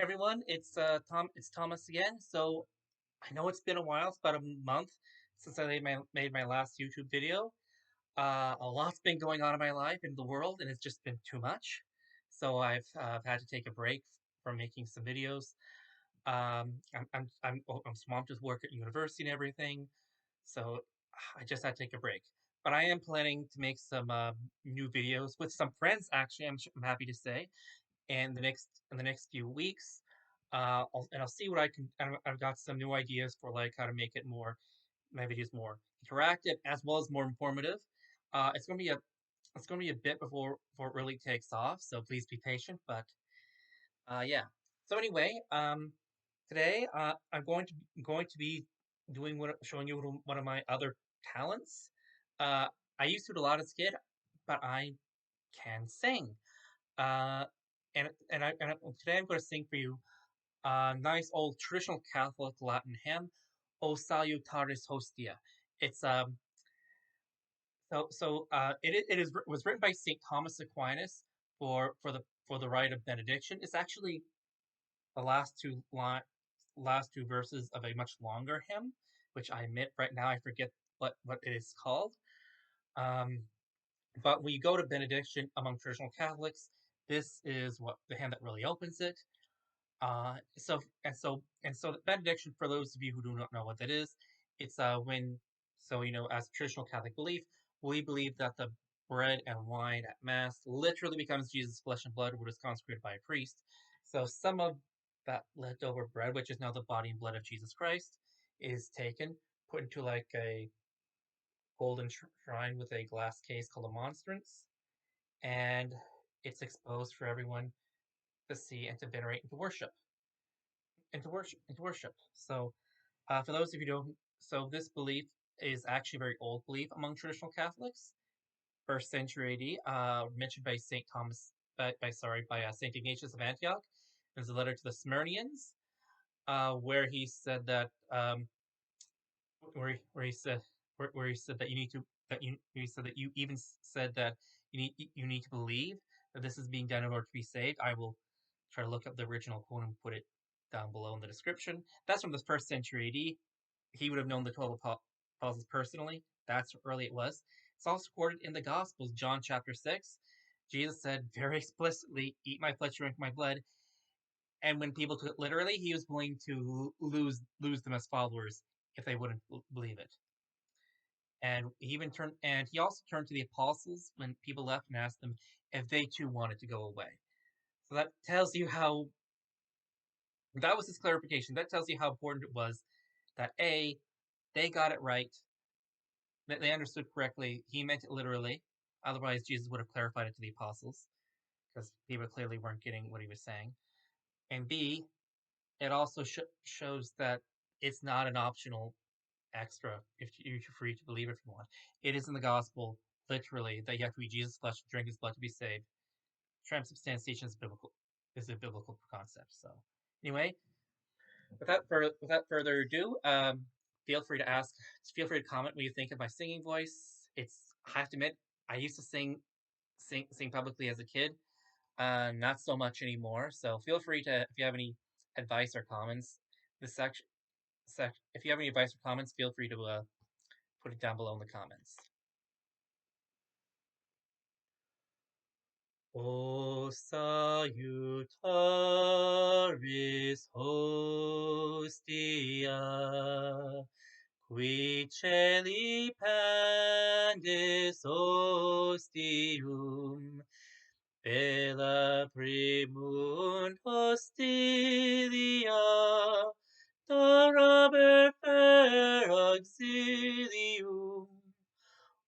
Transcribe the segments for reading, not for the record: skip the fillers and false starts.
Everyone, it's Thomas again. So I know it's been a while. It's about a month since I made my last YouTube video. A lot's been going on in my life in the world, and it's just been too much. So I've had to take a break from making some videos. I'm swamped with work at university and everything, so I just had to take a break. But I am planning to make some new videos with some friends. Actually, I'm happy to say in the next few weeks. I'll see what I can. I've got some new ideas for like how to make it more my videos more interactive as well as more informative. It's gonna be a bit before it really takes off, so please be patient. But yeah. So anyway, today I'm going to be doing showing you one of my other talents. Uh, I used to do a lot as a kid, but I can sing. Uh, today I'm going to sing for you a nice old traditional Catholic Latin hymn, O Salutaris Hostia. It's was written by Saint Thomas Aquinas for the rite of benediction. It's actually the last two verses of a much longer hymn, which I admit right now I forget what it is called. Um, but when you go to benediction among traditional Catholics, this is what the hymn that really opens it. So the benediction, for those of you who do not know what that is, it's when as traditional Catholic belief, we believe that the bread and wine at Mass literally becomes Jesus' flesh and blood, which is consecrated by a priest. So some of that leftover bread, which is now the body and blood of Jesus Christ, is taken, put into like a golden shrine with a glass case called a monstrance, and it's exposed for everyone to see and to venerate and to worship. Into worship. So, for those of you who don't, so this belief is actually a very old belief among traditional Catholics, first century AD, mentioned by Saint Thomas, by Saint Ignatius of Antioch. There's a letter to the Smyrnians, where he said that, where he said, where he said that you need to, that you, he said that you even said that you need to believe that this is being done in order to be saved. I will try to look up the original quote and put it down below in the description. That's from the first century AD. He would have known the 12 apostles personally. That's how early it was. It's also recorded in the Gospels, John chapter 6. Jesus said very explicitly, "Eat my flesh, drink my blood." And when people took it literally, he was willing to lose them as followers if they wouldn't believe it. And he also turned to the apostles when people left and asked them if they too wanted to go away. So that tells you how that was his clarification. That tells you how important it was that A, they got it right, that they understood correctly. He meant it literally. Otherwise, Jesus would have clarified it to the apostles because people clearly weren't getting what he was saying. And B, it also shows that it's not an optional extra if you're free to believe if you want. It is in the gospel literally that you have to be Jesus' flesh and drink his blood to be saved. Transubstantiation is a biblical concept. So anyway, without further ado, feel free to ask. Feel free to comment what you think of my singing voice. I have to admit, I used to sing publicly as a kid. Not so much anymore. So feel free to, if you have any advice or comments, this section, if you have any advice or comments, feel free to put it down below in the comments. O salutaris hostia, qui celi pendis ostium, bella primunt hostilia, daraber per auxilium,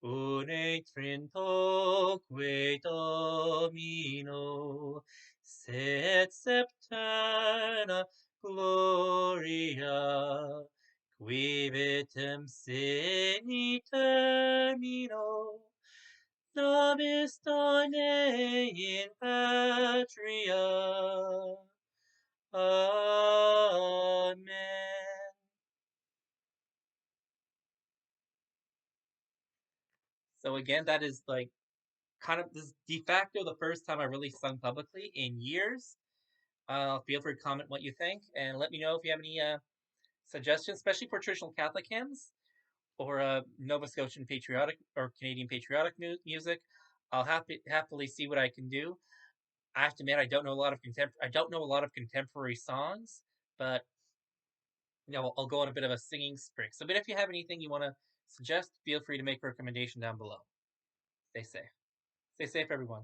une trintoque Domino, sed septerna gloria, qui vitam seni termino, nobis done in patria. Amen. So again, that is like kind of this de facto the first time I really sung publicly in years. Feel free to comment what you think, and let me know if you have any suggestions, especially for traditional Catholic hymns or Nova Scotian patriotic or Canadian patriotic music. I'll happily see what I can do. I have to admit, I don't know a lot of contemporary songs, but I'll go on a bit of a singing spree. So, but if you have anything you want to suggest, feel free to make a recommendation down below. Stay safe. Stay safe, everyone.